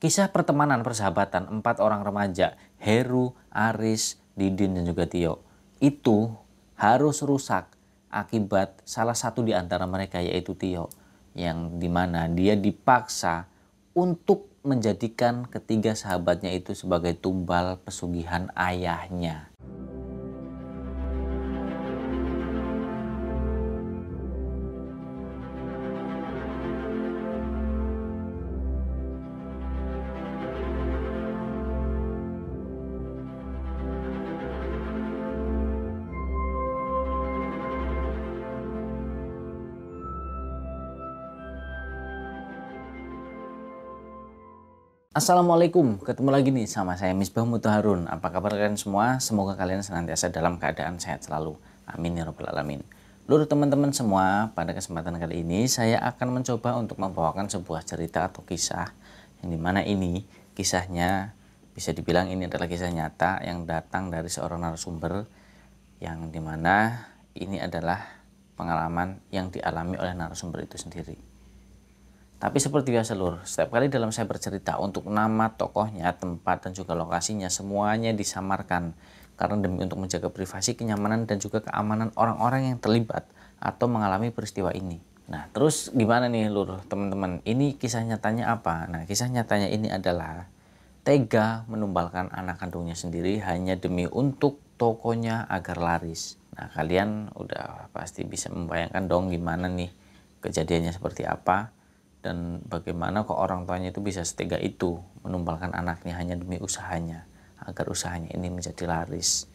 Kisah pertemanan persahabatan 4 orang remaja, Heru, Aris, Didin, dan juga Tio, itu harus rusak akibat salah satu di antara mereka, yaitu Tio, yang dimana dia dipaksa untuk menjadikan ketiga sahabatnya itu sebagai tumbal pesugihan ayahnya. Assalamualaikum, ketemu lagi nih sama saya Misbah Muthaharun. Apa kabar kalian semua? Semoga kalian senantiasa dalam keadaan sehat selalu. Amin ya rabbal alamin. Lur teman-teman semua, pada kesempatan kali ini saya akan mencoba untuk membawakan sebuah cerita atau kisah yang dimana ini kisahnya bisa dibilang ini adalah kisah nyata yang datang dari seorang narasumber, yang dimana ini adalah pengalaman yang dialami oleh narasumber itu sendiri. Tapi seperti biasa lur, setiap kali dalam saya bercerita, untuk nama tokohnya, tempat, dan juga lokasinya semuanya disamarkan karena demi untuk menjaga privasi, kenyamanan, dan juga keamanan orang-orang yang terlibat atau mengalami peristiwa ini. Nah terus gimana nih lur teman-teman, ini kisah nyatanya apa? Nah kisah nyatanya ini adalah tega menumbalkan anak kandungnya sendiri hanya demi untuk tokonya agar laris. Nah kalian udah pasti bisa membayangkan dong gimana nih kejadiannya seperti apa. Dan bagaimana kok orang tuanya itu bisa setega itu menumbalkan anaknya hanya demi usahanya, agar usahanya ini menjadi laris.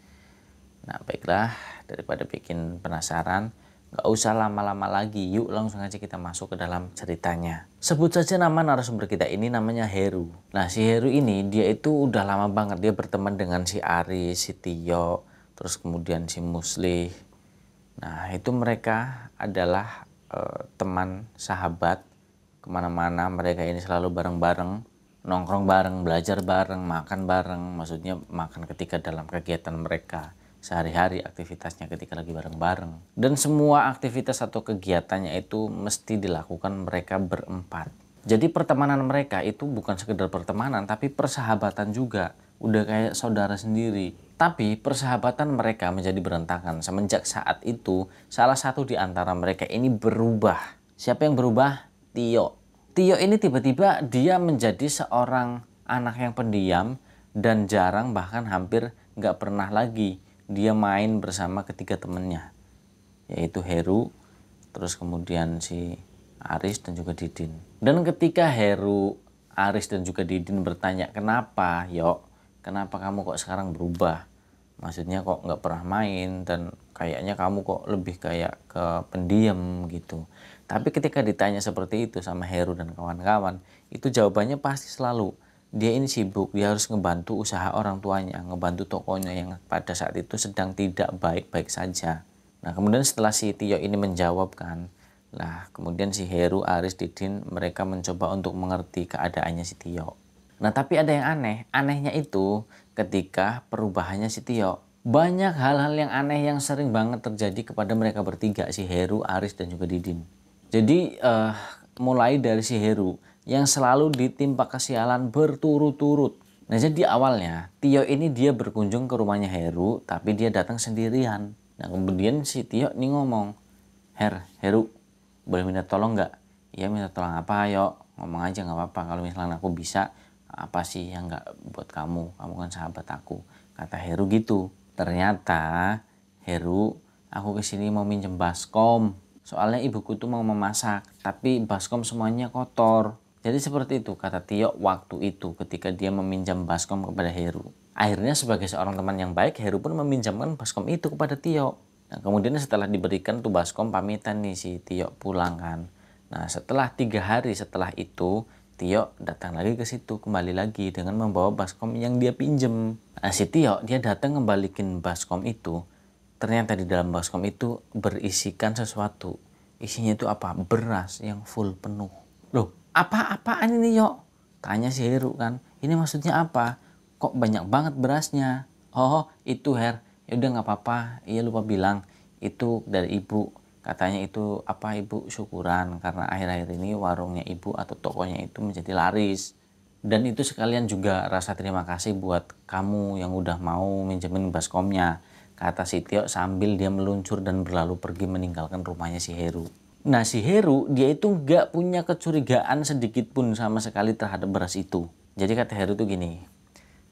Nah baiklah, daripada bikin penasaran, gak usah lama-lama lagi, yuk langsung aja kita masuk ke dalam ceritanya. Sebut saja nama narasumber kita ini, namanya Heru. Nah si Heru ini dia itu udah lama banget dia berteman dengan si Aris, si Tio, terus kemudian si Muslih. Nah itu mereka adalah teman sahabat. Kemana-mana mereka ini selalu bareng-bareng, nongkrong bareng, belajar bareng, makan bareng. Maksudnya makan ketika dalam kegiatan mereka sehari-hari, aktivitasnya ketika lagi bareng-bareng. Dan semua aktivitas atau kegiatannya itu mesti dilakukan mereka berempat. Jadi pertemanan mereka itu bukan sekedar pertemanan, tapi persahabatan juga. Udah kayak saudara sendiri. Tapi persahabatan mereka menjadi berantakan semenjak saat itu salah satu di antara mereka ini berubah. Siapa yang berubah? Tio. Tio ini tiba-tiba dia menjadi seorang anak yang pendiam dan jarang, bahkan hampir nggak pernah lagi dia main bersama ketiga temennya, yaitu Heru, terus kemudian si Aris dan juga Didin. Dan ketika Heru, Aris dan juga Didin bertanya, kenapa Yok, kenapa kamu kok sekarang berubah? Maksudnya kok nggak pernah main dan kayaknya kamu kok lebih kayak ke pendiam gitu. Tapi ketika ditanya seperti itu sama Heru dan kawan-kawan, itu jawabannya pasti selalu, dia ini sibuk, dia harus ngebantu usaha orang tuanya, ngebantu tokonya yang pada saat itu sedang tidak baik-baik saja. Nah kemudian setelah si Tio ini menjawabkan, lah kemudian si Heru, Aris, Didin mereka mencoba untuk mengerti keadaannya si Tio. Nah tapi ada yang aneh, anehnya itu ketika perubahannya si Tio. Banyak hal-hal yang aneh yang sering banget terjadi kepada mereka bertiga, si Heru, Aris, dan juga Didin. Jadi mulai dari si Heru yang selalu ditimpa kesialan berturut-turut. Nah jadi awalnya Tio ini dia berkunjung ke rumahnya Heru, tapi dia datang sendirian. Nah kemudian si Tio nih ngomong, Heru boleh minta tolong nggak? Iya minta tolong apa? Ayo ngomong aja nggak apa-apa. Kalau misalnya aku bisa, apa sih yang nggak buat kamu? Kamu kan sahabat aku. Kata Heru gitu. Ternyata Heru, aku kesini mau minjem baskom. Soalnya ibuku tuh mau memasak, tapi baskom semuanya kotor. Jadi seperti itu kata Tio waktu itu ketika dia meminjam baskom kepada Heru. Akhirnya sebagai seorang teman yang baik, Heru pun meminjamkan baskom itu kepada Tio. Nah kemudian setelah diberikan tuh baskom, pamitan nih si Tio pulang kan. Nah setelah 3 hari setelah itu, Tio datang lagi ke situ, kembali lagi dengan membawa baskom yang dia pinjem. Nah si Tio dia datang ngembalikin baskom itu. Ternyata di dalam baskom itu berisikan sesuatu. Isinya itu apa? Beras yang full penuh. Loh, apa-apaan ini Yok? Tanya si Heru kan. Ini maksudnya apa? Kok banyak banget berasnya? Oh, itu Her. Ya udah nggak apa-apa. Iya lupa bilang. Itu dari ibu. Katanya itu apa ibu syukuran karena akhir-akhir ini warungnya ibu atau tokonya itu menjadi laris. Dan itu sekalian juga rasa terima kasih buat kamu yang udah mau minjemin baskomnya, kata si Tio sambil dia meluncur dan berlalu pergi meninggalkan rumahnya si Heru. Nah si Heru dia itu nggak punya kecurigaan sedikit pun sama sekali terhadap beras itu. Jadi kata Heru tuh gini,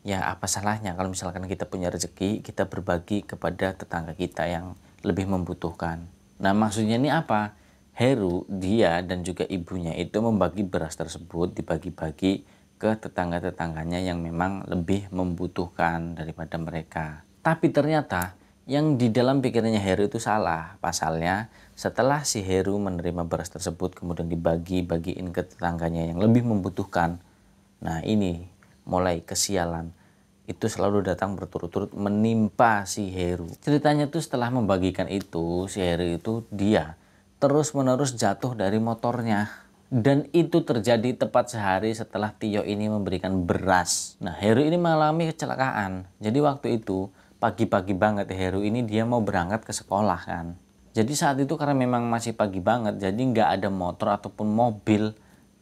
ya apa salahnya kalau misalkan kita punya rezeki, kita berbagi kepada tetangga kita yang lebih membutuhkan. Nah maksudnya ini apa? Heru, dia dan juga ibunya itu membagi beras tersebut dibagi-bagi ke tetangga-tetangganya yang memang lebih membutuhkan daripada mereka. Tapi ternyata yang di dalam pikirannya Heru itu salah. Pasalnya setelah si Heru menerima beras tersebut kemudian dibagi-bagiin ke tetangganya yang lebih membutuhkan. Nah ini mulai kesialan itu selalu datang berturut-turut menimpa si Heru. Ceritanya tuh setelah membagikan itu si Heru itu dia terus-menerus jatuh dari motornya. Dan itu terjadi tepat sehari setelah Tio ini memberikan beras. Nah Heru ini mengalami kecelakaan. Jadi waktu itu pagi-pagi banget Heru ini dia mau berangkat ke sekolah kan. Jadi saat itu karena memang masih pagi banget jadi nggak ada motor ataupun mobil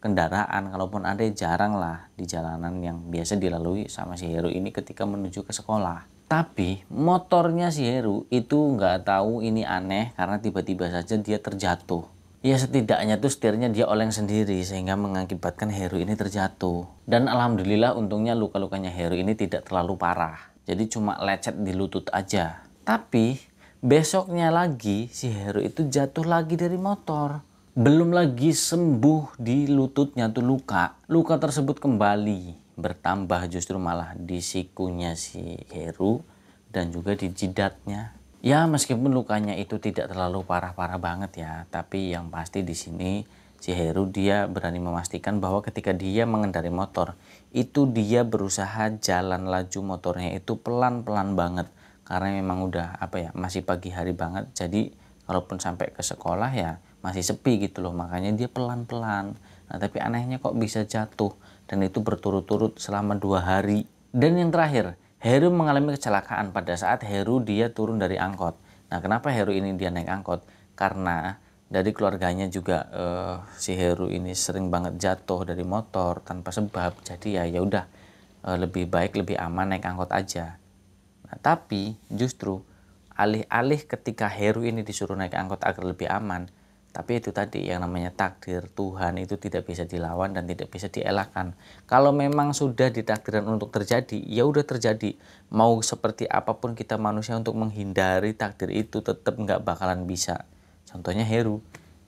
kendaraan. Kalaupun ada jarang lah di jalanan yang biasa dilalui sama si Heru ini ketika menuju ke sekolah. Tapi motornya si Heru itu nggak tahu ini aneh karena tiba-tiba saja dia terjatuh. Ya setidaknya tuh setirnya dia oleng sendiri sehingga mengakibatkan Heru ini terjatuh. Dan alhamdulillah untungnya luka-lukanya Heru ini tidak terlalu parah. Jadi cuma lecet di lutut aja. Tapi besoknya lagi si Heru itu jatuh lagi dari motor. Belum lagi sembuh di lututnya tuh luka. Luka tersebut kembali bertambah justru malah di sikunya si Heru dan juga di jidatnya. Ya meskipun lukanya itu tidak terlalu parah-parah banget ya, tapi yang pasti di sini si Heru dia berani memastikan bahwa ketika dia mengendarai motor itu dia berusaha jalan laju motornya itu pelan-pelan banget karena memang udah masih pagi hari banget, jadi kalaupun sampai ke sekolah ya masih sepi gitu loh, makanya dia pelan-pelan. Nah tapi anehnya kok bisa jatuh dan itu berturut-turut selama 2 hari. Dan yang terakhir, Heru mengalami kecelakaan pada saat Heru dia turun dari angkot. Nah kenapa Heru ini dia naik angkot? Karena dari keluarganya juga si Heru ini sering banget jatuh dari motor tanpa sebab. Jadi ya udah lebih baik lebih aman naik angkot aja. Nah tapi justru alih-alih ketika Heru ini disuruh naik angkot agar lebih aman, tapi itu tadi yang namanya takdir Tuhan itu tidak bisa dilawan dan tidak bisa dielakkan. Kalau memang sudah ditakdirkan untuk terjadi, ya udah terjadi. Mau seperti apapun kita manusia untuk menghindari takdir itu tetap nggak bakalan bisa. Contohnya Heru,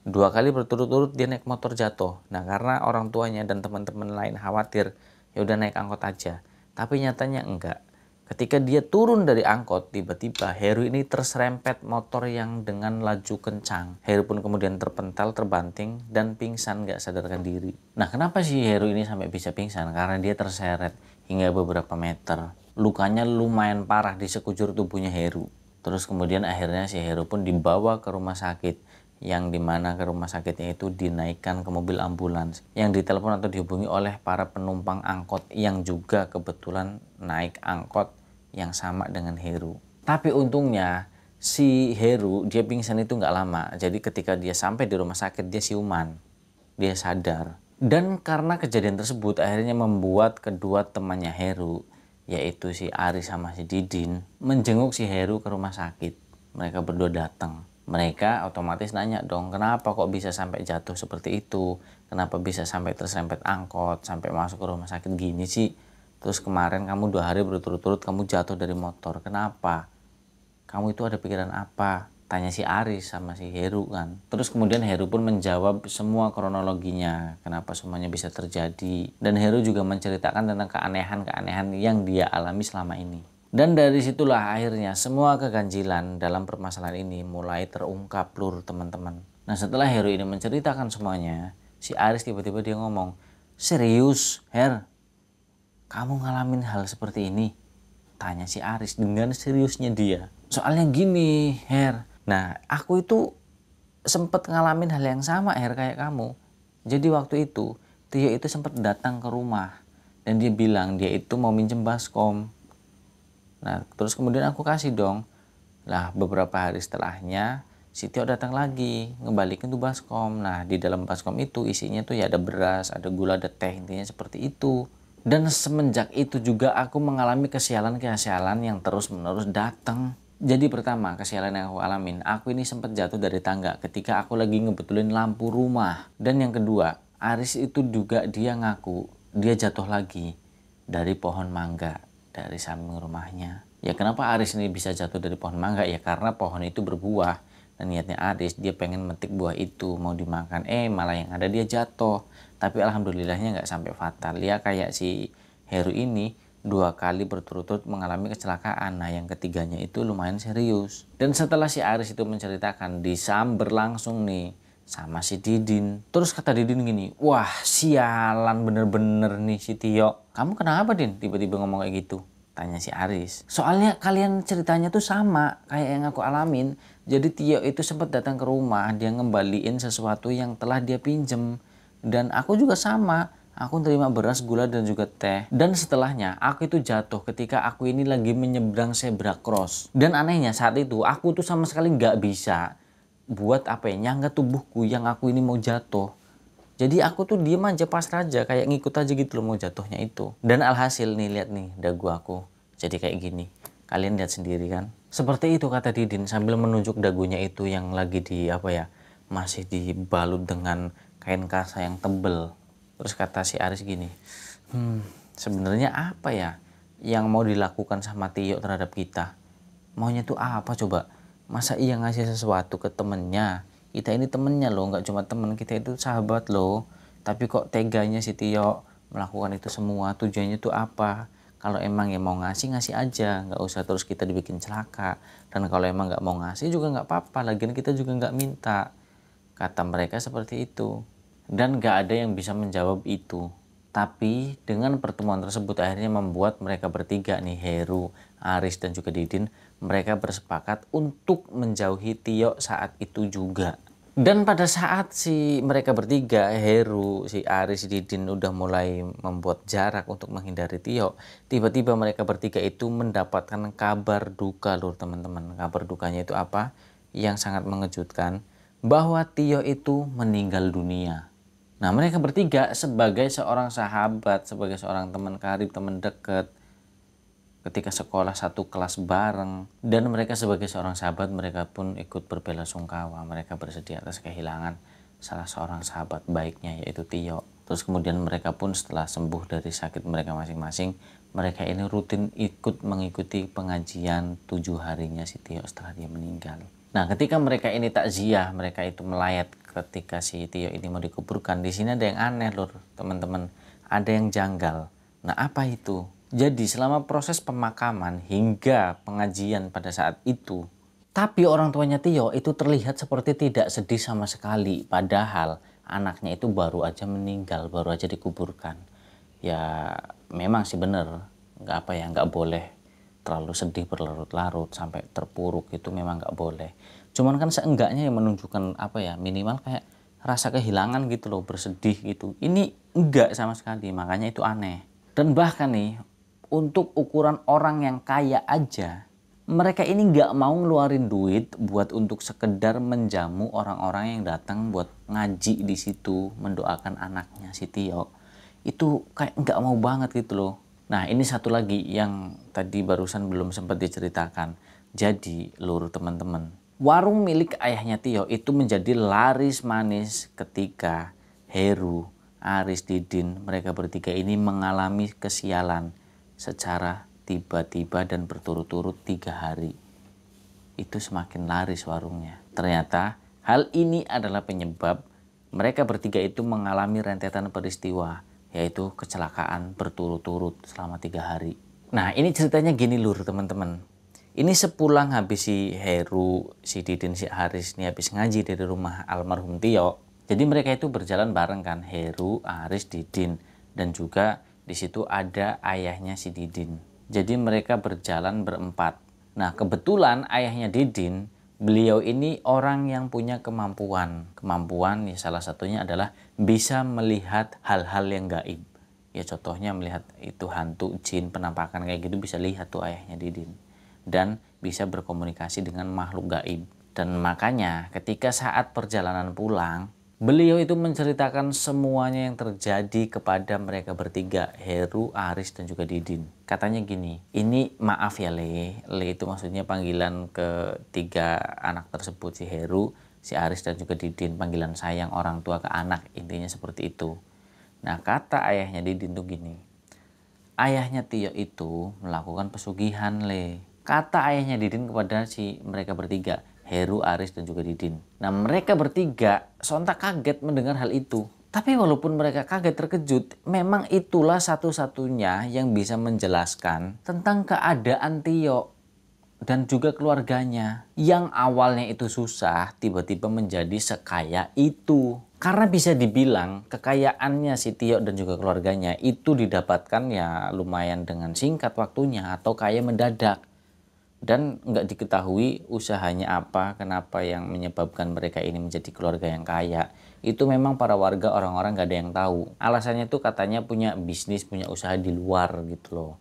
2 kali berturut-turut dia naik motor jatuh. Nah karena orang tuanya dan teman-teman lain khawatir, ya udah naik angkot aja. Tapi nyatanya enggak. Ketika dia turun dari angkot, tiba-tiba Heru ini terserempet motor yang dengan laju kencang. Heru pun kemudian terpental, terbanting, dan pingsan gak sadarkan diri. Nah kenapa sih Heru ini sampai bisa pingsan? Karena dia terseret hingga beberapa meter. Lukanya lumayan parah di sekujur tubuhnya Heru. Terus kemudian akhirnya si Heru pun dibawa ke rumah sakit. Yang dimana ke rumah sakitnya itu dinaikkan ke mobil ambulans yang ditelepon atau dihubungi oleh para penumpang angkot yang juga kebetulan naik angkot yang sama dengan Heru. Tapi untungnya si Heru dia pingsan itu nggak lama. Jadi ketika dia sampai di rumah sakit dia siuman, dia sadar. Dan karena kejadian tersebut akhirnya membuat kedua temannya Heru, yaitu si Aris sama si Didin, menjenguk si Heru ke rumah sakit. Mereka berdua datang. Mereka otomatis nanya dong, kenapa kok bisa sampai jatuh seperti itu? Kenapa bisa sampai terserempet angkot, sampai masuk ke rumah sakit gini sih? Terus kemarin kamu 2 hari berturut-turut kamu jatuh dari motor, kenapa? Kamu itu ada pikiran apa? Tanya si Aris sama si Heru kan. Terus kemudian Heru pun menjawab semua kronologinya, kenapa semuanya bisa terjadi. Dan Heru juga menceritakan tentang keanehan-keanehan yang dia alami selama ini. Dan dari situlah akhirnya semua keganjilan dalam permasalahan ini mulai terungkap lur teman-teman. Nah setelah Heru ini menceritakan semuanya, si Aris tiba-tiba dia ngomong, serius Her? Kamu ngalamin hal seperti ini? Tanya si Aris dengan seriusnya dia. Soalnya gini Her, nah aku itu sempat ngalamin hal yang sama Her kayak kamu. Jadi waktu itu Tio itu sempat datang ke rumah dan dia bilang dia itu mau minjem baskom. Nah terus kemudian aku kasih dong. Lah beberapa hari setelahnya si Tio datang lagi ngembalikin tuh baskom. Nah di dalam baskom itu isinya tuh ya ada beras, ada gula, ada teh, intinya seperti itu. Dan semenjak itu juga aku mengalami kesialan-kesialan yang terus-menerus datang. Jadi pertama, kesialan yang aku alamin, aku ini sempat jatuh dari tangga ketika aku lagi ngebetulin lampu rumah. Dan yang kedua, Aris itu juga dia ngaku, dia jatuh lagi dari pohon mangga dari samping rumahnya. Ya kenapa Aris ini bisa jatuh dari pohon mangga? Ya karena pohon itu berbuah. Dan niatnya Aris, dia pengen metik buah itu, mau dimakan. Malah yang ada dia jatuh. Tapi alhamdulillahnya nggak sampai fatal. Ya kayak si Heru ini 2 kali berturut-turut mengalami kecelakaan. Nah yang ketiganya itu lumayan serius. Dan setelah si Aris itu menceritakan, disamber langsung nih sama si Didin. Terus kata Didin gini, wah sialan bener-bener nih si Tio. Kamu kenapa Din tiba-tiba ngomong kayak gitu? Tanya si Aris. Soalnya kalian ceritanya tuh sama kayak yang aku alamin. Jadi Tio itu sempat datang ke rumah, dia ngembaliin sesuatu yang telah dia pinjem. Dan aku juga sama. Aku terima beras, gula, dan juga teh. Dan setelahnya, aku itu jatuh ketika aku ini lagi menyeberang zebra cross. Dan anehnya saat itu, aku tuh sama sekali nggak bisa buat apa ya, nyangga tubuhku yang aku ini mau jatuh. Jadi aku tuh diem aja pasrah aja, kayak ngikut aja gitu loh mau jatuhnya itu. Dan alhasil nih, lihat nih dagu aku jadi kayak gini. Kalian lihat sendiri kan. Seperti itu kata Didin sambil menunjuk dagunya itu yang lagi di apa ya, masih dibalut dengan kain kasa yang tebel. Terus kata si Aris gini, sebenarnya apa ya yang mau dilakukan sama Tio terhadap kita? Maunya tuh apa coba? Masa iya ngasih sesuatu ke temennya? Kita ini temennya loh, nggak cuma temen, kita itu sahabat loh. Tapi kok teganya si Tio melakukan itu semua, tujuannya tuh apa? Kalau emang ya mau ngasih, ngasih aja, nggak usah terus kita dibikin celaka. Dan kalau emang nggak mau ngasih juga nggak apa-apa, lagian kita juga nggak minta. Kata mereka seperti itu. Dan gak ada yang bisa menjawab itu. Tapi dengan pertemuan tersebut akhirnya membuat mereka bertiga nih, Heru, Aris, dan juga Didin, mereka bersepakat untuk menjauhi Tio saat itu juga. Dan pada saat si mereka bertiga, Heru, si Aris, si Didin udah mulai membuat jarak untuk menghindari Tio, tiba-tiba mereka bertiga itu mendapatkan kabar duka lur teman-teman. Kabar dukanya itu apa? Yang sangat mengejutkan, bahwa Tio itu meninggal dunia. Nah mereka bertiga sebagai seorang sahabat, sebagai seorang teman karib, teman dekat, ketika sekolah satu kelas bareng, dan mereka sebagai seorang sahabat mereka pun ikut berbelasungkawa. Mereka bersedih atas kehilangan salah seorang sahabat baiknya yaitu Tio. Terus kemudian mereka pun setelah sembuh dari sakit mereka masing-masing, mereka ini rutin ikut mengikuti pengajian 7 harinya si Tio setelah dia meninggal. Nah ketika mereka ini takziah, mereka itu melayat ketika si Tio ini mau dikuburkan. Di sini ada yang aneh lur teman-teman, ada yang janggal. Nah apa itu? Jadi selama proses pemakaman hingga pengajian pada saat itu, tapi orang tuanya Tio itu terlihat seperti tidak sedih sama sekali. Padahal anaknya itu baru aja meninggal, baru aja dikuburkan. Ya memang sih bener, nggak boleh terlalu sedih berlarut-larut sampai terpuruk, itu memang nggak boleh. Cuman kan seenggaknya yang menunjukkan apa ya, minimal kayak rasa kehilangan gitu loh, bersedih gitu. Ini enggak sama sekali, makanya itu aneh. Dan bahkan nih untuk ukuran orang yang kaya aja, mereka ini nggak mau ngeluarin duit buat untuk sekedar menjamu orang-orang yang datang buat ngaji di situ mendoakan anaknya si Tio. Itu kayak nggak mau banget gitu loh. Nah ini satu lagi yang tadi barusan belum sempat diceritakan. Jadi lur teman-teman, warung milik ayahnya Tio itu menjadi laris manis ketika Heru, Aris, Didin, mereka bertiga ini mengalami kesialan secara tiba-tiba dan berturut-turut 3 hari. Itu semakin laris warungnya. Ternyata hal ini adalah penyebab mereka bertiga itu mengalami rentetan peristiwa, yaitu kecelakaan berturut-turut selama 3 hari. Nah ini ceritanya gini lur teman-teman. Ini sepulang habis si Heru, si Didin, si Aris ini habis ngaji dari rumah almarhum Tio. Jadi mereka itu berjalan bareng kan, Heru, Aris, Didin, dan juga di situ ada ayahnya si Didin. Jadi mereka berjalan berempat. Nah kebetulan ayahnya Didin, beliau ini orang yang punya kemampuan. Kemampuan ya salah satunya adalah bisa melihat hal-hal yang gaib. Ya contohnya melihat itu hantu, jin, penampakan kayak gitu bisa lihat tuh ayahnya Didin. Dan bisa berkomunikasi dengan makhluk gaib. Dan makanya ketika saat perjalanan pulang, Beliau itu menceritakan semuanya yang terjadi kepada mereka bertiga, Heru, Aris, dan juga Didin. Katanya gini, ini maaf ya Le, Le itu maksudnya panggilan ketiga anak tersebut, si Heru, si Aris, dan juga Didin, panggilan sayang orang tua ke anak, intinya seperti itu. Nah, kata ayahnya Didin tuh gini, ayahnya Tio itu melakukan pesugihan Le. Kata ayahnya Didin kepada si mereka bertiga, Heru, Aris, dan juga Didin. Nah, mereka bertiga sontak kaget mendengar hal itu. Tapi walaupun mereka kaget terkejut, memang itulah satu-satunya yang bisa menjelaskan tentang keadaan Tio dan juga keluarganya. Yang awalnya itu susah, tiba-tiba menjadi sekaya itu. Karena bisa dibilang kekayaannya si Tio dan juga keluarganya itu didapatkan ya lumayan dengan singkat waktunya atau kaya mendadak. Dan nggak diketahui usahanya apa, kenapa yang menyebabkan mereka ini menjadi keluarga yang kaya. Itu memang para warga orang-orang nggak ada yang tahu. Alasannya tuh katanya punya bisnis, punya usaha di luar gitu loh.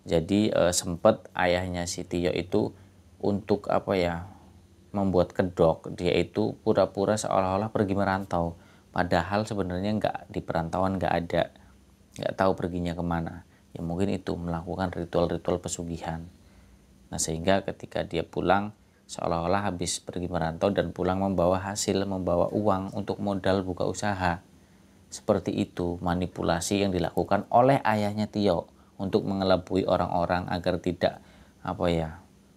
Jadi sempet ayahnya si Tio itu untuk apa ya, membuat kedok. Dia itu pura-pura seolah-olah pergi merantau. Padahal sebenarnya nggak, di perantauan nggak ada. Nggak tahu perginya kemana. Ya mungkin itu melakukan ritual-ritual pesugihan. Nah, sehingga ketika dia pulang seolah-olah habis pergi merantau dan pulang membawa hasil, membawa uang untuk modal buka usaha. Seperti itu manipulasi yang dilakukan oleh ayahnya Tio untuk mengelabui orang-orang agar tidak apa ya,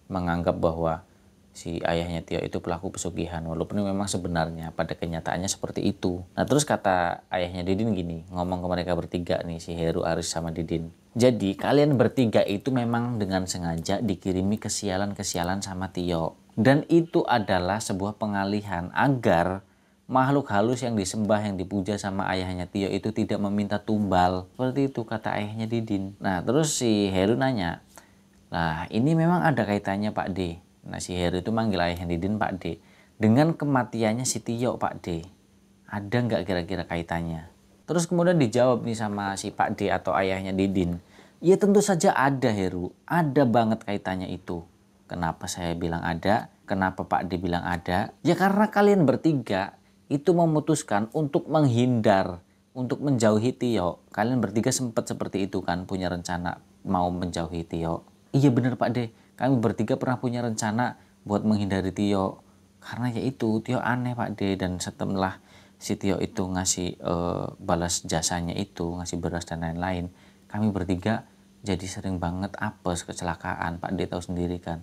menganggap bahwa si ayahnya Tio itu pelaku pesugihan, walaupun memang sebenarnya pada kenyataannya seperti itu. Nah, terus kata ayahnya Didin gini, ngomong ke mereka bertiga nih, si Heru, Aris, sama Didin. Jadi kalian bertiga itu memang dengan sengaja dikirimi kesialan-kesialan sama Tio. Dan itu adalah sebuah pengalihan agar makhluk halus yang disembah, yang dipuja sama ayahnya Tio itu tidak meminta tumbal. Seperti itu kata ayahnya Didin. Nah, terus si Heru nanya, lah ini memang ada kaitannya Pak D. Nah, si Heru itu manggil ayahnya Didin Pak D. Dengan kematiannya si Tio Pak D. Ada nggak kira-kira kaitannya? Terus kemudian dijawab nih sama si Pak D atau ayahnya Didin. Ya tentu saja ada Heru. Ada banget kaitannya itu. Kenapa saya bilang ada? Kenapa Pak D bilang ada? Ya karena kalian bertiga itu memutuskan untuk menghindar, untuk menjauhi Tio. Kalian bertiga sempat seperti itu kan, punya rencana mau menjauhi Tio. Iya bener Pak D, kami bertiga pernah punya rencana buat menghindari Tio. Karena ya itu, Tio aneh Pak D. Dan setelah si Tio itu ngasih balas jasanya itu, ngasih beras dan lain-lain, kami bertiga jadi sering banget apes, kecelakaan. Pak D tahu sendiri kan.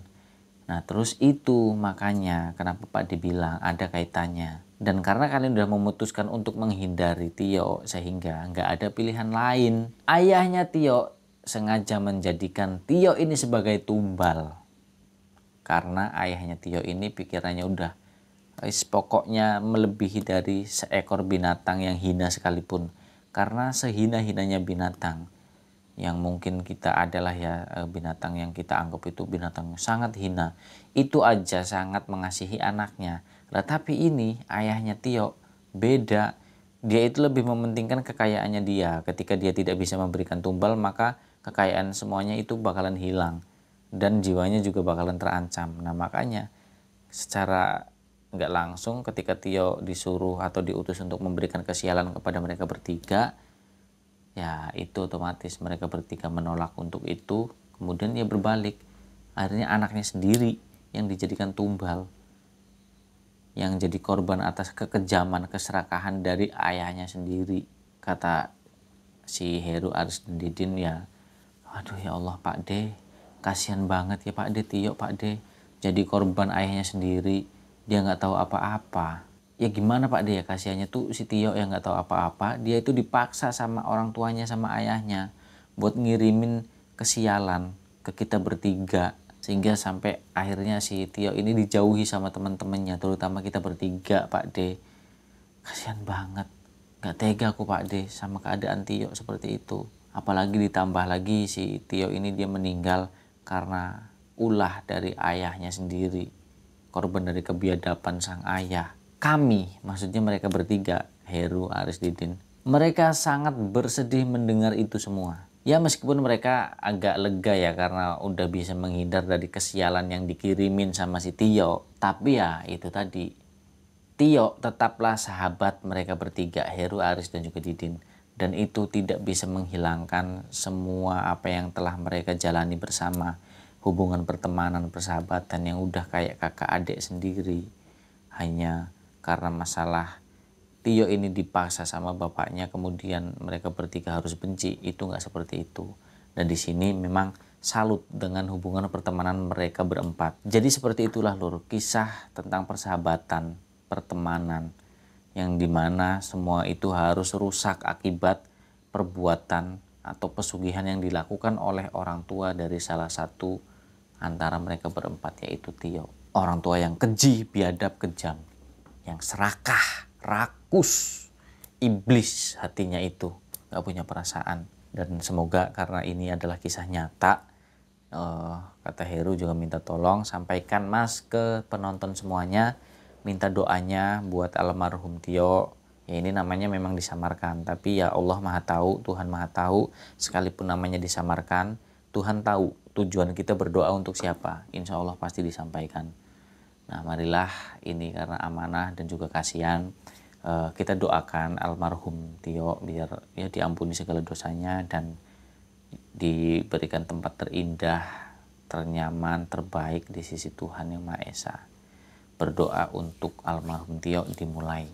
Nah terus itu makanya kenapa Pak D bilang ada kaitannya. Dan karena kalian udah memutuskan untuk menghindari Tio sehingga nggak ada pilihan lain. Ayahnya Tio sengaja menjadikan Tio ini sebagai tumbal. Karena ayahnya Tio ini pikirannya udah pokoknya melebihi dari seekor binatang yang hina sekalipun. Karena sehina-hinanya binatang yang mungkin kita adalah ya binatang yang kita anggap itu binatang yang sangat hina, itu aja sangat mengasihi anaknya. Lah tapi ini ayahnya Tio beda, dia itu lebih mementingkan kekayaannya dia. Ketika dia tidak bisa memberikan tumbal, maka kekayaan semuanya itu bakalan hilang dan jiwanya juga bakalan terancam. Nah makanya secara nggak langsung ketika Tio disuruh atau diutus untuk memberikan kesialan kepada mereka bertiga, ya itu otomatis mereka bertiga menolak untuk itu. Kemudian dia berbalik, akhirnya anaknya sendiri yang dijadikan tumbal, yang jadi korban atas kekejaman, keserakahan dari ayahnya sendiri. Kata si Heru, Aris, dan Didin, ya aduh ya Allah Pak D, kasihan banget ya Pak D, Tio Pak D jadi korban ayahnya sendiri, dia nggak tahu apa-apa. Ya gimana Pak D ya, kasihannya tuh si Tio yang nggak tahu apa-apa, dia itu dipaksa sama orang tuanya, sama ayahnya buat ngirimin kesialan ke kita bertiga, sehingga sampai akhirnya si Tio ini dijauhi sama teman-temannya, terutama kita bertiga Pak D. Kasihan banget, nggak tega aku Pak D sama keadaan Tio seperti itu. Apalagi ditambah lagi si Tio ini dia meninggal karena ulah dari ayahnya sendiri, korban dari kebiadaban sang ayah. Kami, maksudnya mereka bertiga, Heru, Aris, Didin, mereka sangat bersedih mendengar itu semua. Ya meskipun mereka agak lega ya karena udah bisa menghindar dari kesialan yang dikirimin sama si Tio. Tapi ya itu tadi, Tio tetaplah sahabat mereka bertiga, Heru, Aris, dan juga Didin. Dan itu tidak bisa menghilangkan semua apa yang telah mereka jalani bersama. Hubungan pertemanan, persahabatan yang udah kayak kakak adik sendiri. Hanya karena masalah Tio ini dipaksa sama bapaknya, kemudian mereka bertiga harus benci. Itu nggak seperti itu. Dan di sini memang salut dengan hubungan pertemanan mereka berempat. Jadi seperti itulah lur, kisah tentang persahabatan, pertemanan, yang dimana semua itu harus rusak akibat perbuatan atau pesugihan yang dilakukan oleh orang tua dari salah satu antara mereka berempat, yaitu Tio. Orang tua yang keji, biadab, kejam, yang serakah, rakus, iblis hatinya itu, gak punya perasaan. Dan semoga karena ini adalah kisah nyata, kata Heru juga minta tolong sampaikan Mas ke penonton semuanya, minta doanya buat almarhum Tio. Ya ini namanya memang disamarkan, tapi ya Allah Maha Tahu, Tuhan Maha Tahu, sekalipun namanya disamarkan, Tuhan tahu tujuan kita berdoa untuk siapa, insya Allah pasti disampaikan. Nah marilah ini karena amanah dan juga kasihan, kita doakan almarhum Tio biar ya diampuni segala dosanya dan diberikan tempat terindah, ternyaman, terbaik di sisi Tuhan Yang Maha Esa. Berdoa untuk almarhum Tio dimulai.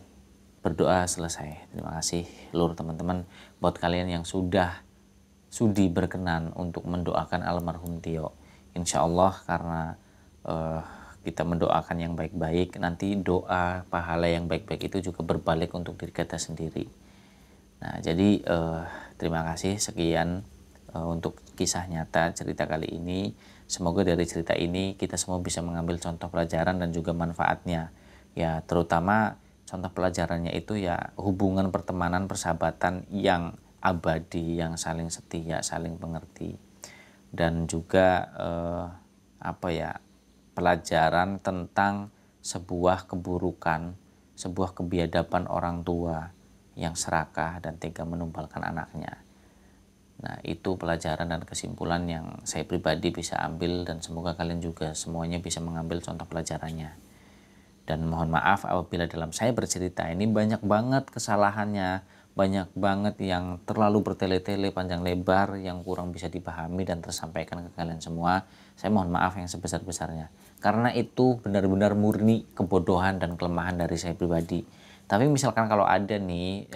Berdoa selesai. Terima kasih lur teman-teman buat kalian yang sudah sudi berkenan untuk mendoakan almarhum Tio. Insya Allah karena kita mendoakan yang baik-baik, nanti doa pahala yang baik-baik itu juga berbalik untuk diri kita sendiri. Nah jadi terima kasih sekian untuk kisah nyata cerita kali ini. Semoga dari cerita ini kita semua bisa mengambil contoh pelajaran dan juga manfaatnya. Ya terutama contoh pelajarannya itu ya hubungan pertemanan, persahabatan yang abadi, yang saling setia, saling mengerti. Dan juga pelajaran tentang sebuah keburukan, sebuah kebiadaban orang tua yang serakah dan tega menumbalkan anaknya. Nah itu pelajaran dan kesimpulan yang saya pribadi bisa ambil dan semoga kalian juga semuanya bisa mengambil contoh pelajarannya. Dan mohon maaf apabila dalam saya bercerita ini banyak banget kesalahannya, banyak banget yang terlalu bertele-tele panjang lebar yang kurang bisa dipahami dan tersampaikan ke kalian semua. Saya mohon maaf yang sebesar-besarnya. Karena itu benar-benar murni kebodohan dan kelemahan dari saya pribadi. Tapi misalkan kalau ada nih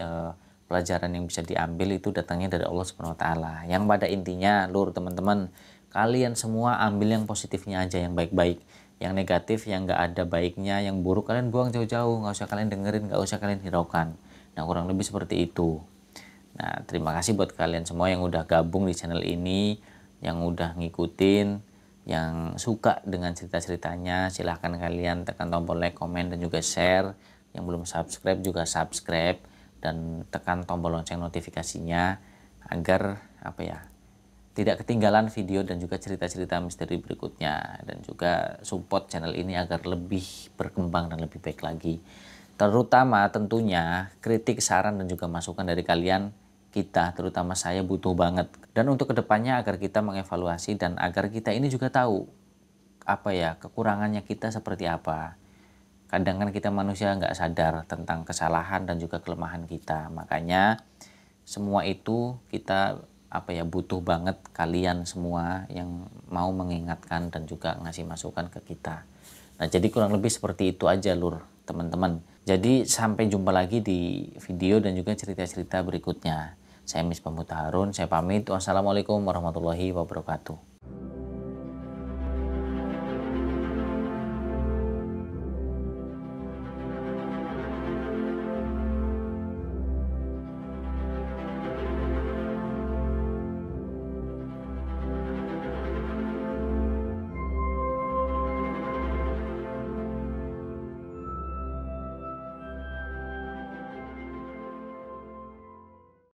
pelajaran yang bisa diambil itu datangnya dari Allah Subhanahu wa taala. Yang pada intinya lur teman-teman, kalian semua ambil yang positifnya aja, yang baik-baik. Yang negatif, yang nggak ada baiknya, yang buruk kalian buang jauh-jauh, nggak usah kalian dengerin, nggak usah kalian hiraukan. Nah kurang lebih seperti itu. Nah terima kasih buat kalian semua yang udah gabung di channel ini, yang udah ngikutin, yang suka dengan cerita-ceritanya. Silahkan kalian tekan tombol like, komen, dan juga share. Yang belum subscribe juga subscribe dan tekan tombol lonceng notifikasinya agar tidak ketinggalan video dan juga cerita-cerita misteri berikutnya, dan juga support channel ini agar lebih berkembang dan lebih baik lagi. Terutama tentunya kritik, saran, dan juga masukan dari kalian, kita terutama saya butuh banget. Dan untuk kedepannya agar kita mengevaluasi dan agar kita ini juga tahu kekurangannya kita seperti apa. Kadang kan kita manusia nggak sadar tentang kesalahan dan juga kelemahan kita. Makanya semua itu kita butuh banget kalian semua yang mau mengingatkan dan juga ngasih masukan ke kita. Nah jadi kurang lebih seperti itu aja lur teman-teman. Jadi sampai jumpa lagi di video dan juga cerita-cerita berikutnya. Saya Misbah Mutaharun, saya pamit. Wassalamualaikum warahmatullahi wabarakatuh.